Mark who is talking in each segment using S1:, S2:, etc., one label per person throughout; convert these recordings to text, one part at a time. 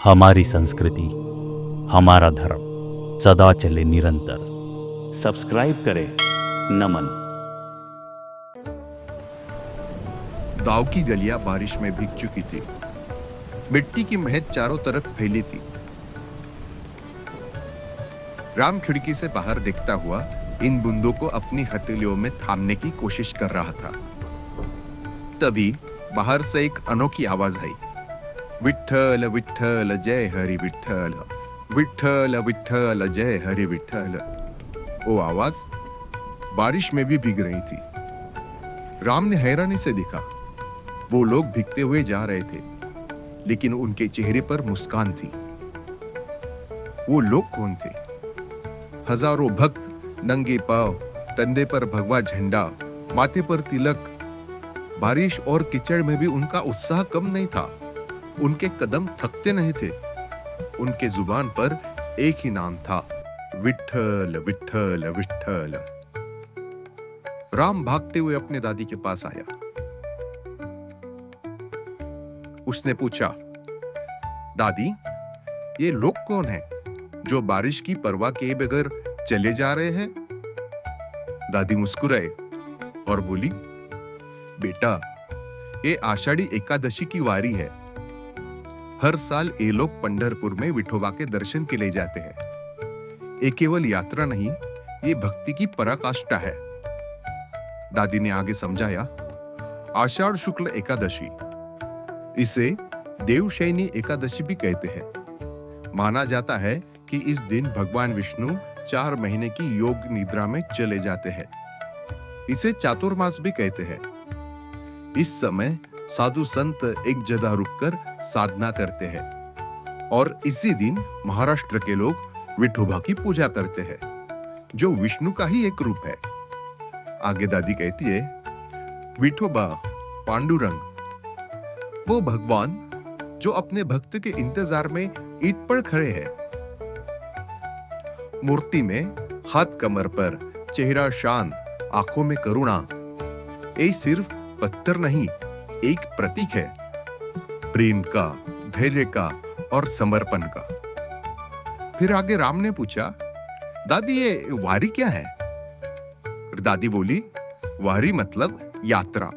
S1: हमारी संस्कृति, हमारा धर्म सदा चले निरंतर। सब्सक्राइब करें। नमन।
S2: गांव की गलियां बारिश में भीग चुकी थी। मिट्टी की महक चारों तरफ फैली थी। राम खिड़की से बाहर देखता हुआ इन बूंदों को अपनी हथेलियों में थामने की कोशिश कर रहा था। तभी बाहर से एक अनोखी आवाज आई, विठ्ठल विठ्ठल जय हरि विठ्ठल, विठ्ठल विठ्ठल जय हरि विठ्ठल। वो आवाज बारिश में भी भीग रही थी। राम ने हैरानी से देखा। वो लोग भीगते हुए जा रहे थे, लेकिन उनके चेहरे पर मुस्कान थी। वो लोग कौन थे? हजारों भक्त, नंगे पांव, कंधे पर भगवा झंडा, माथे पर तिलक। बारिश और कीचड़ में भी उनका उत्साह कम नहीं था। उनके कदम थकते नहीं थे। उनके जुबान पर एक ही नाम था, विठ्ठल विठ्ठल विठ्ठल। राम भागते हुए अपने दादी के पास आया। उसने पूछा, दादी, ये लोग कौन हैं जो बारिश की परवाह किए बगैर चले जा रहे हैं? दादी मुस्कुराए और बोली, बेटा, ये आषाढ़ी एकादशी की वारी है। हर साल ये लोग पंढरपुर में विठोबा के दर्शन के लिए जाते हैं। ये केवल यात्रा नहीं, ये भक्ति की पराकाष्ठा है। दादी ने आगे समझाया, आषाढ़ शुक्ल एकादशी, इसे देवशयनी एकादशी भी कहते हैं। माना जाता है कि इस दिन भगवान विष्णु 4 महीने की योग निद्रा में चले जाते हैं। इसे चातुर्मास भी कहते हैं। इस समय साधु संत एक जगह रुककर साधना करते हैं और इसी दिन महाराष्ट्र के लोग विठोबा की पूजा करते हैं, जो विष्णु का ही एक रूप है। आगे दादी कहती है, विठोबा, पांडुरंग, वो भगवान जो अपने भक्त के इंतजार में ईंट पर खड़े हैं। मूर्ति में हाथ कमर पर, चेहरा शांत, आंखों में करुणा। ये सिर्फ पत्थर नहीं, एक प्रतीक है, प्रेम का, धैर्य का और समर्पण का। फिर आगे राम ने पूछा, दादी, ये वारी क्या है? दादी बोली, वारी मतलब यात्रा।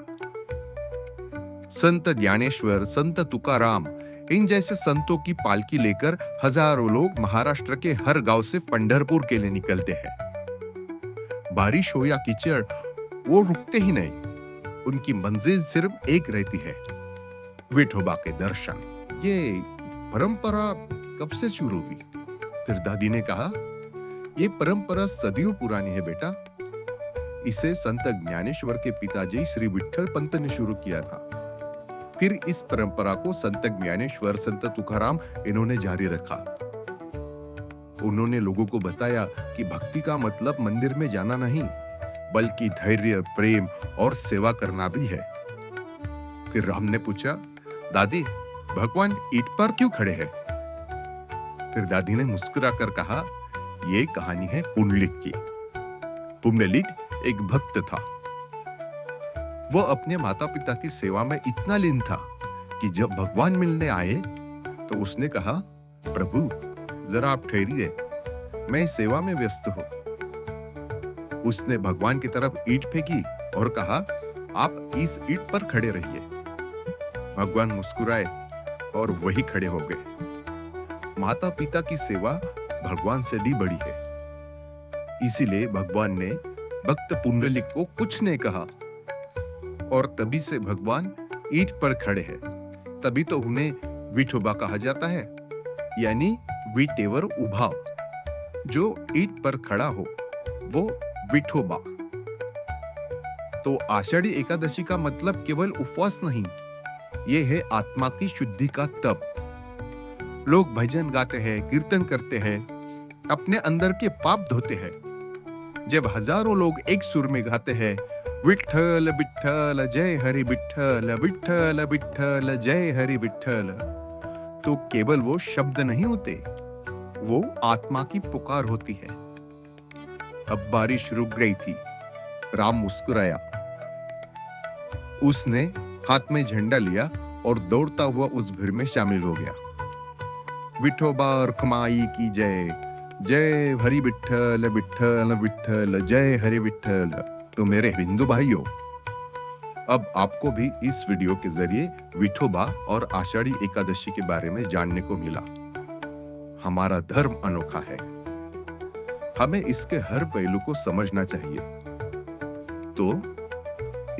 S2: संत ज्ञानेश्वर, संत तुकाराम, इन जैसे संतों की पालकी लेकर हजारों लोग महाराष्ट्र के हर गांव से पंढरपुर के लिए निकलते हैं। बारिश हो या कीचड़, वो रुकते ही नहीं। उनकी मंजिल सिर्फ एक रहती है, विठोबा के दर्शन। ये परंपरा कब से शुरू हुई? फिर दादी ने कहा, ये परंपरा सदियों पुरानी है बेटा। इसे संत ज्ञानेश्वर के पिताजी श्री विठ्ठल पंत ने शुरू किया था। फिर इस परंपरा को संत ज्ञानेश्वर, संत तुकाराम, इन्होंने जारी रखा। उन्होंने लोगों को बताया कि भक्ति का मतलब मंदिर में जाना नहीं, बल्कि धैर्य, प्रेम और सेवा करना भी है। फिर राम ने पूछा, दादी, भगवान ईंट पर क्यों खड़े हैं? फिर दादी ने मुस्कुराकर कहा, ये कहानी है पुंडलिक की। पुंडलिक एक भक्त था। वो अपने माता पिता की सेवा में इतना लीन था कि जब भगवान मिलने आए तो उसने कहा, प्रभु, जरा आप ठहरिए, मैं सेवा में व्यस्त हूं। उसने भगवान की तरफ ईंट फेंकी और कहा, आप इस ईंट पर खड़े रहिए। भगवान मुस्कुराए और वही खड़े हो गए। माता पिता की सेवा भगवान से भी बड़ी है। इसीलिए भगवान ने भक्त पुंडलिक को कुछ नहीं कहा और तभी से भगवान ईंट पर खड़े हैं। तभी तो उन्हें विठोबा कहा जाता है, यानी विटेवर उभा। जो ईंट पर खड़ा हो वो विठोबा। तो आषाढ़ी एकादशी का मतलब केवल उपवास नहीं, ये है आत्मा की शुद्धि का तप। लोग भजन गाते हैं, कीर्तन करते हैं, अपने अंदर के पाप धोते हैं। जब हजारों लोग एक सुर में गाते हैं, विठ्ठल विठ्ठल जय हरि विठ्ठल, विठ्ठल विठ्ठल जय हरि विठ्ठल, तो केवल वो शब्द नहीं होते, वो आत्मा की पुकार होती है। अब बारिश रुक गई थी। राम मुस्कुराया। उसने हाथ में झंडा लिया और दौड़ता हुआ उस भीड़ में शामिल हो गया। विठोबा और खमाई की जय। जय हरि विठ्ठल विठ्ठल विठ्ठल, जय हरि विठ्ठल। तो मेरे हिंदू भाइयों, अब आपको भी इस वीडियो के जरिए विठोबा और आषाढ़ी एकादशी के बारे में जानने को मिला। हमारा धर्म अनोखा है, हमें इसके हर पहलू को समझना चाहिए। तो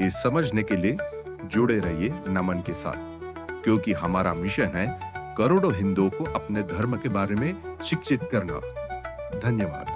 S2: ये समझने के लिए जुड़े रहिए नमन के साथ, क्योंकि हमारा मिशन है करोड़ों हिंदुओं को अपने धर्म के बारे में शिक्षित करना। धन्यवाद।